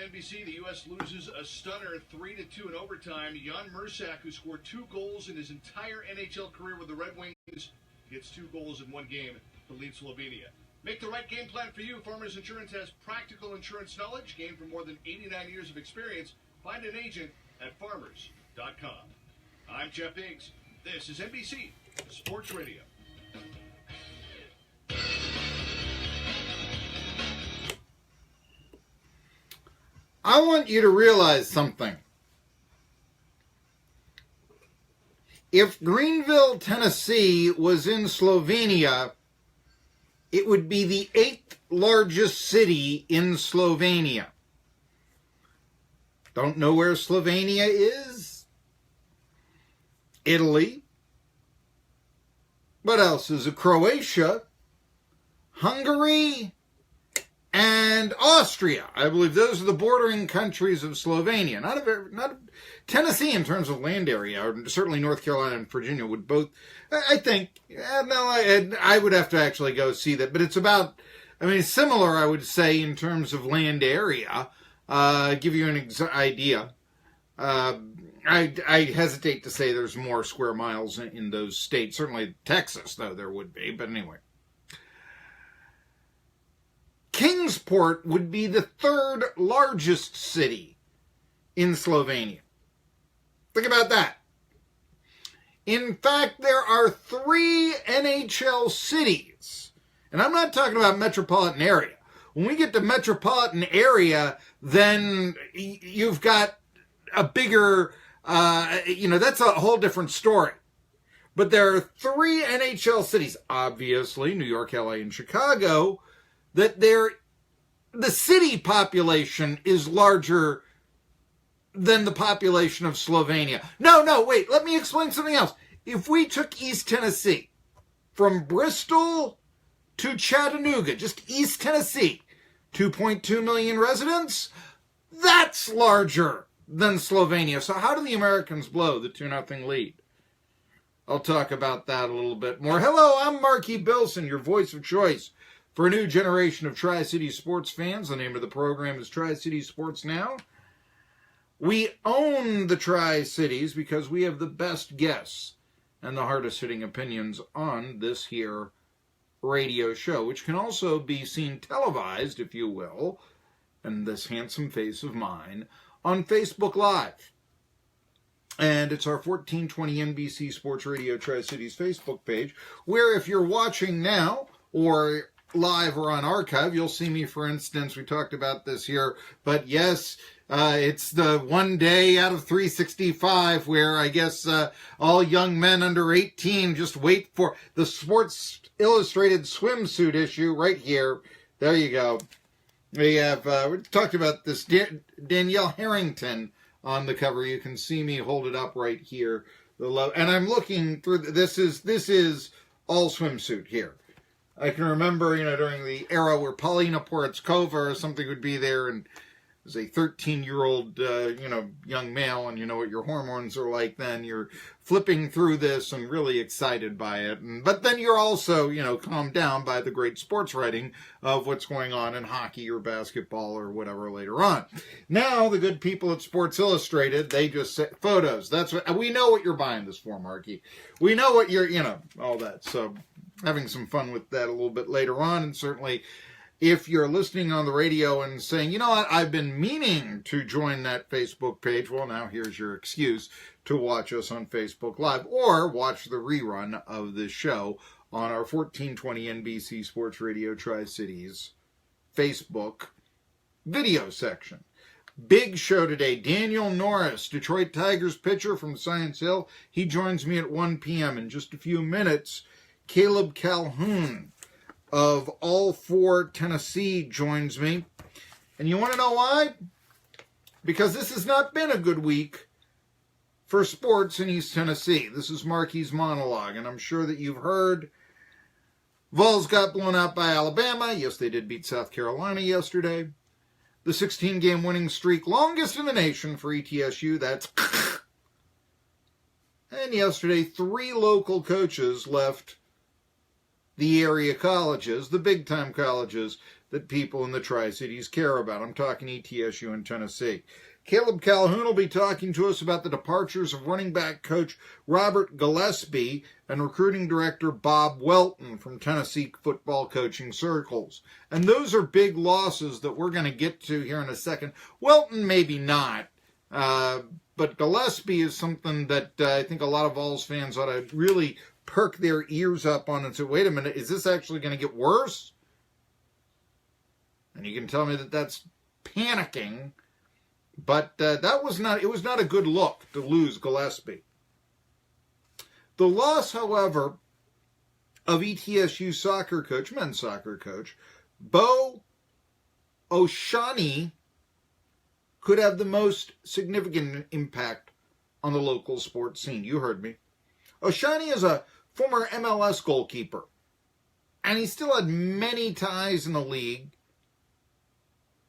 NBC, the U.S. loses a stunner 3-2 in overtime. Jan Mursak, who scored 2 goals in his entire NHL career with the Red Wings, gets 2 goals in one game to lead Slovenia. Make the right game plan for you. Farmers Insurance has practical insurance knowledge gained from more than 89 years of experience. Find an agent at farmers.com. I'm Jeff Biggs. This is NBC Sports Radio. I want you to realize something. If Greenville, Tennessee was in Slovenia, it would be the 8th largest city in Slovenia. Don't know where Slovenia is? Italy. What else is it? Croatia, Hungary, and Austria. I believe those are the bordering countries of Slovenia. Not Tennessee in terms of land area, or certainly North Carolina and Virginia would both. I think. I would have to actually go see that, but it's about. I mean, similar. I would say in terms of land area. Give you an idea. I hesitate to say there's more square miles in those states. Certainly Texas, though, there would be. But anyway. Kingsport would be the 3rd largest city in Slovenia. Think about that. In fact, there are 3 NHL cities. And I'm not talking about metropolitan area. When we get to metropolitan area, then you've got a bigger, that's a whole different story. But there are 3 NHL cities, obviously, New York, LA, and Chicago, that the city population is larger than the population of Slovenia. No, wait, let me explain something else. If we took East Tennessee, from Bristol to Chattanooga, just East Tennessee, 2.2 million residents, that's larger than Slovenia. So how do the Americans blow the 2-0 lead? I'll talk about that a little bit more. Hello, I'm Marky Bilson, your voice of choice for a new generation of Tri-City sports fans. The name of the program is Tri-City Sports Now. We own the Tri-Cities because we have the best guests and the hardest-hitting opinions on this here radio show, which can also be seen televised, if you will, and this handsome face of mine, on Facebook Live. And it's our 1420 NBC Sports Radio Tri-Cities Facebook page, where if you're watching now or live or on archive, you'll see me, for instance, we talked about this here, but yes, it's the one day out of 365 where I guess all young men under 18 just wait for the Sports Illustrated swimsuit issue right here. There you go. We have we talked about this Danielle Harrington on the cover. You can see me hold it up right here. And I'm looking through. This is all swimsuit here. I can remember, during the era where Paulina Porizkova or something would be there, and as a 13-year-old, young male, and you know what your hormones are like then, you're flipping through this and really excited by it. But then you're also, calmed down by the great sports writing of what's going on in hockey or basketball or whatever later on. Now, the good people at Sports Illustrated, they just say photos. We know what you're buying this for, Marky. We know what you're, all that. So having some fun with that a little bit later on, and certainly if you're listening on the radio and saying, you know what, I've been meaning to join that Facebook page, well, now here's your excuse to watch us on Facebook Live or watch the rerun of this show on our 1420 NBC Sports Radio Tri-Cities Facebook video section. Big show today. Daniel Norris, Detroit Tigers pitcher from Science Hill. He joins me at 1 p.m. in just a few minutes. Caleb Calhoun of All For Tennessee joins me. And you want to know why? Because this has not been a good week for sports in East Tennessee. This is Marky's monologue, and I'm sure that you've heard Vols got blown out by Alabama. Yes, they did beat South Carolina yesterday. The 16-game winning streak, longest in the nation for ETSU. That's... And yesterday, 3 local coaches left the area colleges, the big-time colleges that people in the Tri-Cities care about. I'm talking ETSU and Tennessee. Caleb Calhoun will be talking to us about the departures of running back coach Robert Gillespie and recruiting director Bob Welton from Tennessee football coaching circles. And those are big losses that we're going to get to here in a second. Welton maybe not, but Gillespie is something that I think a lot of Vols fans ought to really perk their ears up on and say, wait a minute, is this actually going to get worse? And you can tell me that that's panicking. But it was not a good look to lose Gillespie. The loss, however, of ETSU soccer coach, men's soccer coach, Bo Oshoniyi, could have the most significant impact on the local sports scene. You heard me. Oshoniyi is a former MLS goalkeeper, and he still had many ties in the league,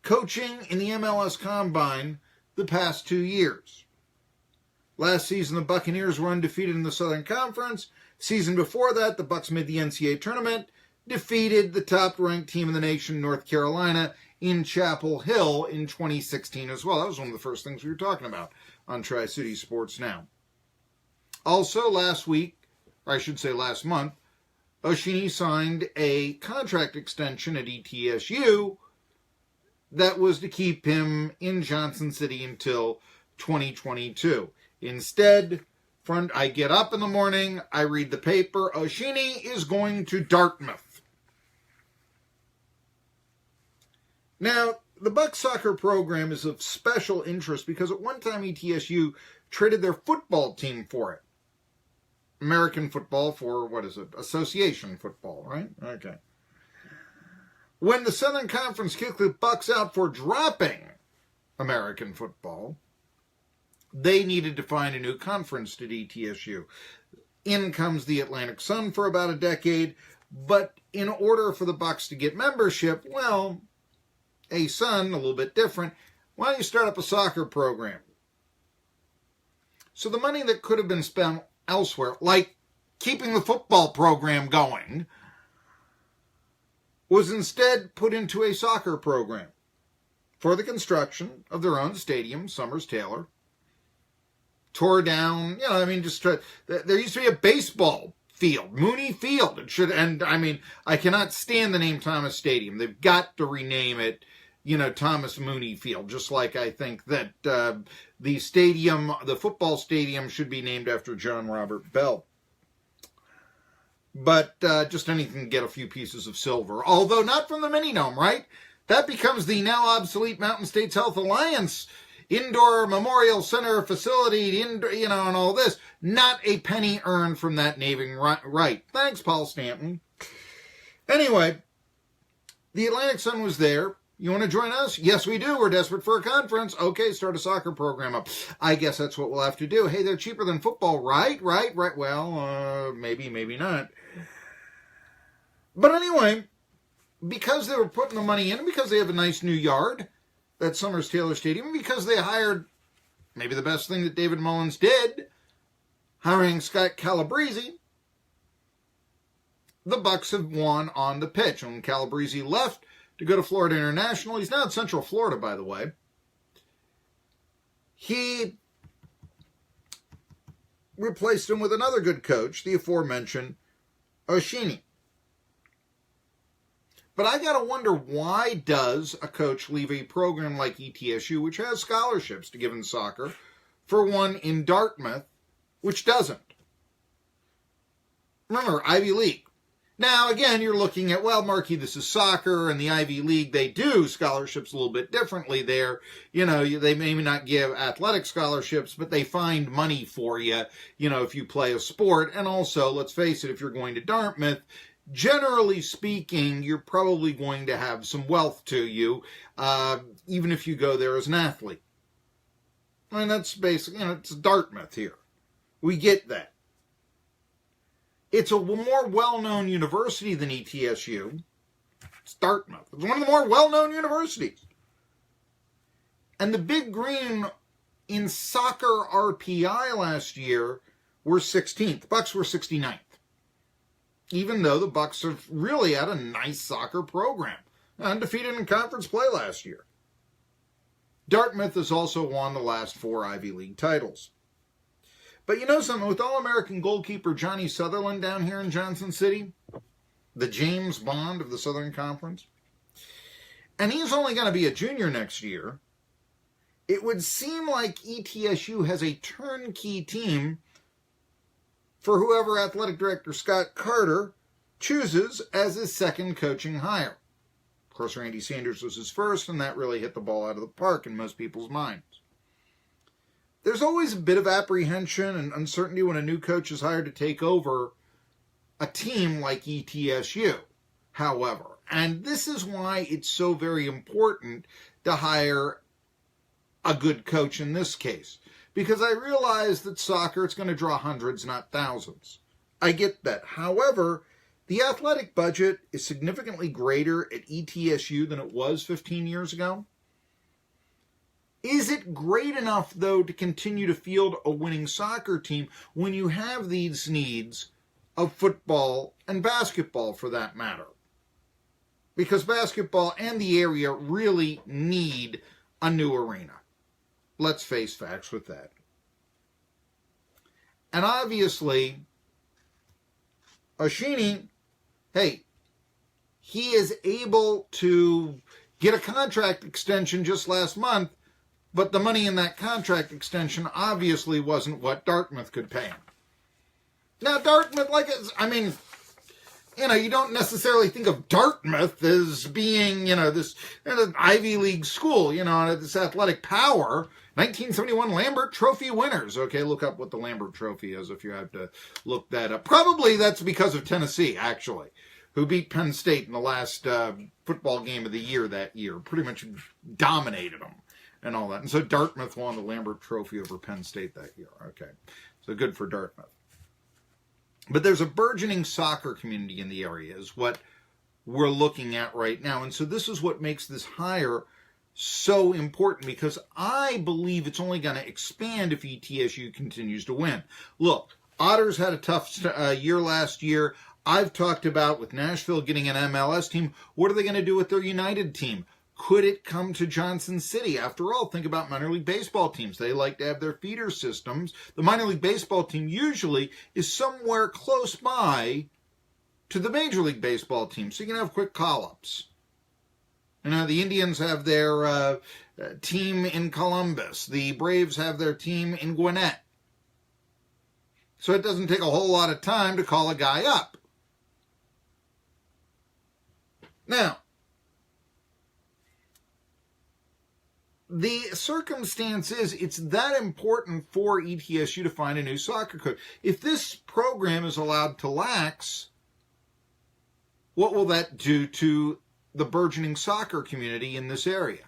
coaching in the MLS Combine the past 2 years. Last season, the Buccaneers were undefeated in the Southern Conference. Season before that, the Bucs made the NCAA tournament, defeated the top-ranked team in the nation, North Carolina, in Chapel Hill in 2016 as well. That was one of the first things we were talking about on Tri-City Sports Now. Also, last week, or I should say last month, Oshoniyi signed a contract extension at ETSU that was to keep him in Johnson City until 2022. Instead, I get up in the morning, I read the paper, Oshoniyi is going to Dartmouth. Now, the Bucs soccer program is of special interest because at one time ETSU traded their football team for it. American football for, association football, right? Okay. When the Southern Conference kicked the Bucs out for dropping American football, they needed to find a new conference at ETSU. In comes the Atlantic Sun for about a decade, but in order for the Bucs to get membership, well, a Sun, a little bit different, why don't you start up a soccer program? So the money that could have been spent elsewhere, like keeping the football program going, was instead put into a soccer program for the construction of their own stadium, Summers-Taylor. Tore down, there used to be a baseball field, Mooney Field. I cannot stand the name Thomas Stadium. They've got to rename it, Thomas Mooney Field, just like I think that the football stadium should be named after John Robert Bell. But just anything to get a few pieces of silver. Although not from the Mini-Dome, right? That becomes the now obsolete Mountain States Health Alliance indoor memorial center facility, and all this. Not a penny earned from that naming right. Thanks, Paul Stanton. Anyway, the Atlantic Sun was there. You want to join us? Yes, we do. We're desperate for a conference. Okay, start a soccer program up. I guess that's what we'll have to do. Hey, they're cheaper than football, right? Well, maybe not. But anyway, because they were putting the money in, and because they have a nice new yard, that Summers-Taylor Stadium, and because they hired maybe the best thing that David Mullins did, hiring Scott Calabrese, the Bucs have won on the pitch. And when Calabrese left to go to Florida International, he's now in Central Florida, by the way, he replaced him with another good coach, the aforementioned Oshoniyi. But I got to wonder, why does a coach leave a program like ETSU, which has scholarships to give in soccer, for one in Dartmouth, which doesn't? Remember, Ivy League. Now, again, you're looking at, well, Marky, this is soccer, and the Ivy League, they do scholarships a little bit differently there. They may not give athletic scholarships, but they find money for you, if you play a sport. And also, let's face it, if you're going to Dartmouth, generally speaking, you're probably going to have some wealth to you, even if you go there as an athlete. That's basically, it's Dartmouth here. We get that. It's a more well-known university than ETSU. It's Dartmouth. It's one of the more well-known universities. And the Big Green in soccer RPI last year were 16th. The Bucs were 69th. even though the Bucks have really had a nice soccer program. Undefeated in conference play last year. Dartmouth has also won the last 4 Ivy League titles. But you know something? With All-American goalkeeper Johnny Sutherland down here in Johnson City, the James Bond of the Southern Conference, and he's only going to be a junior next year, it would seem like ETSU has a turnkey team for whoever athletic director Scott Carter chooses as his second coaching hire. Of course, Randy Sanders was his first, and that really hit the ball out of the park in most people's minds. There's always a bit of apprehension and uncertainty when a new coach is hired to take over a team like ETSU, however. And this is why it's so very important to hire a good coach in this case. Because I realize that soccer, it's going to draw hundreds, not thousands. I get that. However, the athletic budget is significantly greater at ETSU than it was 15 years ago. Is it great enough, though, to continue to field a winning soccer team when you have these needs of football and basketball, for that matter? Because basketball and the area really need a new arena. Let's face facts with that. And obviously, Oshoniyi, hey, he is able to get a contract extension just last month, but the money in that contract extension obviously wasn't what Dartmouth could pay him. Now, Dartmouth, you don't necessarily think of Dartmouth as being, this Ivy League school, this athletic power. 1971 Lambert Trophy winners. Okay, look up what the Lambert Trophy is if you have to look that up. Probably that's because of Tennessee, actually, who beat Penn State in the last football game of the year that year. Pretty much dominated them and all that. And so Dartmouth won the Lambert Trophy over Penn State that year. Okay, so good for Dartmouth. But there's a burgeoning soccer community in the area is what we're looking at right now. And so this is what makes this hire so important, because I believe it's only going to expand if ETSU continues to win. Look, Otters had a tough year last year. I've talked about with Nashville getting an MLS team. What are they going to do with their United team? Could it come to Johnson City? After all, think about minor league baseball teams. They like to have their feeder systems. The minor league baseball team usually is somewhere close by to the major league baseball team, so you can have quick call-ups. The Indians have their team in Columbus. The Braves have their team in Gwinnett. So it doesn't take a whole lot of time to call a guy up. Now, the circumstance is it's that important for ETSU to find a new soccer coach. If this program is allowed to lax, what will that do to the burgeoning soccer community in this area,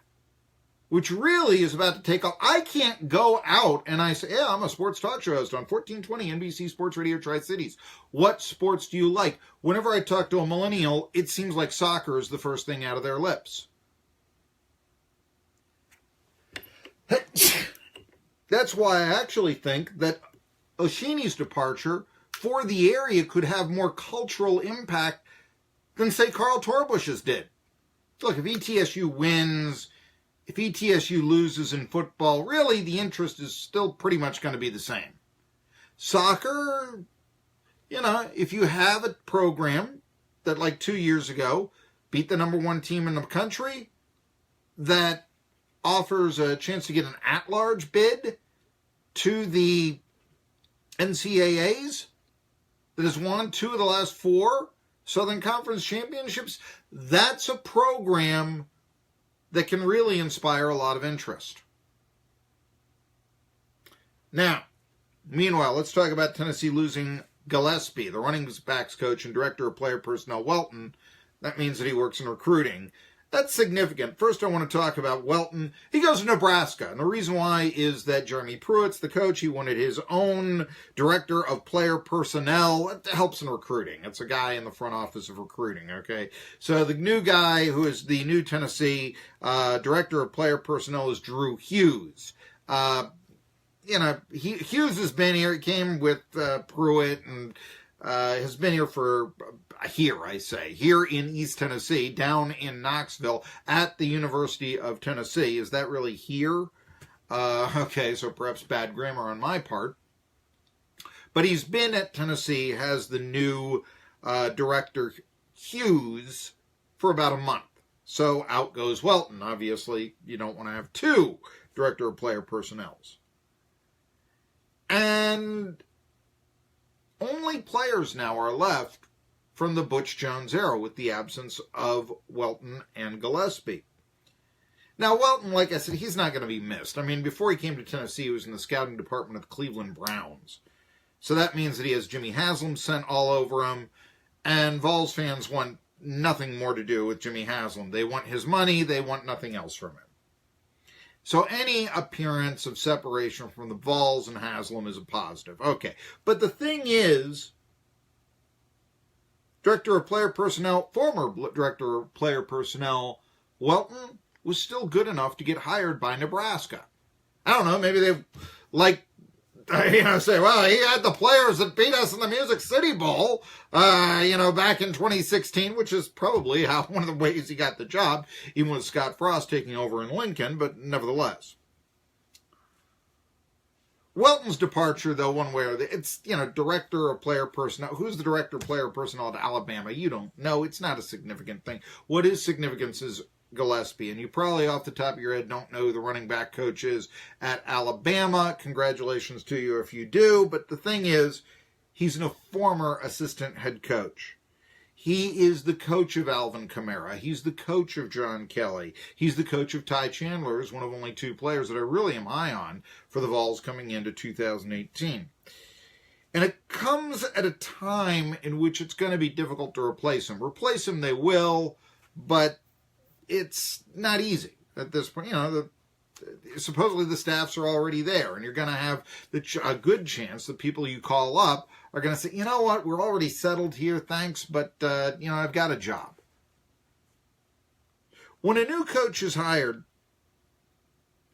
which really is about to take off? I can't go out and I say, I'm a sports talk show host on 1420 NBC Sports Radio Tri-Cities. What sports do you like? Whenever I talk to a millennial, it seems like soccer is the first thing out of their lips. That's why I actually think that Oshoniyi's departure for the area could have more cultural impact than, say, Carl Torbush's did. Look, if ETSU wins, if ETSU loses in football, really the interest is still pretty much going to be the same. Soccer, if you have a program that, like 2 years ago, beat the number one team in the country, that offers a chance to get an at-large bid to the NCAAs, that has won 2 of the last 4 Southern Conference championships, that's a program that can really inspire a lot of interest. Now, meanwhile, let's talk about Tennessee losing Gillespie, the running backs coach and director of player personnel, Welton. That means that he works in recruiting. That's significant. First, I want to talk about Welton. He goes to Nebraska, and the reason why is that Jeremy Pruitt's the coach. He wanted his own director of player personnel. It helps in recruiting. It's a guy in the front office of recruiting, okay? So the new guy who is the new Tennessee director of player personnel is Drew Hughes. Hughes has been here. He came with Pruitt, and has been here in East Tennessee, down in Knoxville at the University of Tennessee. Is that really here? Okay, so perhaps bad grammar on my part. But he's been at Tennessee, has the new director, Hughes, for about a month. So out goes Welton. Obviously, you don't want to have two director of player personnels. And only players now are left from the Butch Jones era with the absence of Welton and Gillespie. Now, Welton, like I said, he's not going to be missed. I mean, before he came to Tennessee, he was in the scouting department of the Cleveland Browns. So that means that he has Jimmy Haslam sent all over him, and Vols fans want nothing more to do with Jimmy Haslam. They want his money. They want nothing else from him. So any appearance of separation from the Vols and Haslam is a positive. Okay, but the thing is, Director of Player Personnel, former Director of Player Personnel, Welton was still good enough to get hired by Nebraska. I don't know, maybe they say, well, he had the players that beat us in the Music City Bowl, back in 2016, which is probably one of the ways he got the job, even with Scott Frost taking over in Lincoln, but nevertheless. Welton's departure, though, one way or the other, it's, director of player personnel. Who's the director of player personnel at Alabama? You don't know. It's not a significant thing. What is significant is Gillespie, and you probably off the top of your head don't know who the running back coach is at Alabama. Congratulations to you if you do, but the thing is, he's a former assistant head coach. He is the coach of Alvin Kamara. He's the coach of John Kelly. He's the coach of Ty Chandler, who's one of only two players that I really am high on for the Vols coming into 2018. And it comes at a time in which it's going to be difficult to replace him. Replace him they will, but it's not easy at this point. Supposedly the staffs are already there, and you're going to have a good chance that people you call up are going to say, you know what, we're already settled here, thanks, but, I've got a job. When a new coach is hired,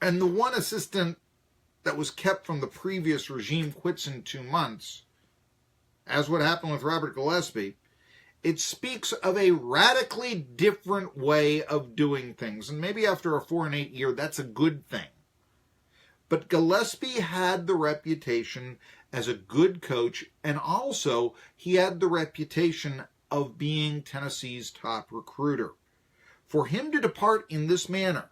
and the one assistant that was kept from the previous regime quits in 2 months, as what happened with Robert Gillespie, it speaks of a radically different way of doing things. And maybe after a 4-8 year, that's a good thing. But Gillespie had the reputation as a good coach, and also he had the reputation of being Tennessee's top recruiter. For him to depart in this manner,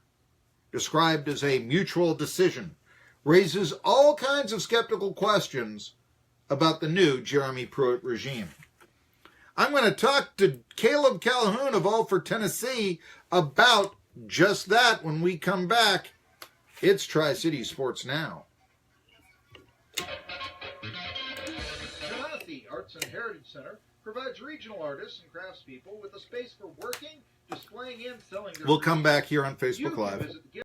described as a mutual decision, raises all kinds of skeptical questions about the new Jeremy Pruitt regime. I'm going to talk to Caleb Calhoun of All for Tennessee about just that when we come back. It's Tri-City Sports Now. Tennessee Arts and Heritage Center provides regional artists and craftspeople with a space for working, displaying, and selling their We'll come back here on Facebook You can Live. visit the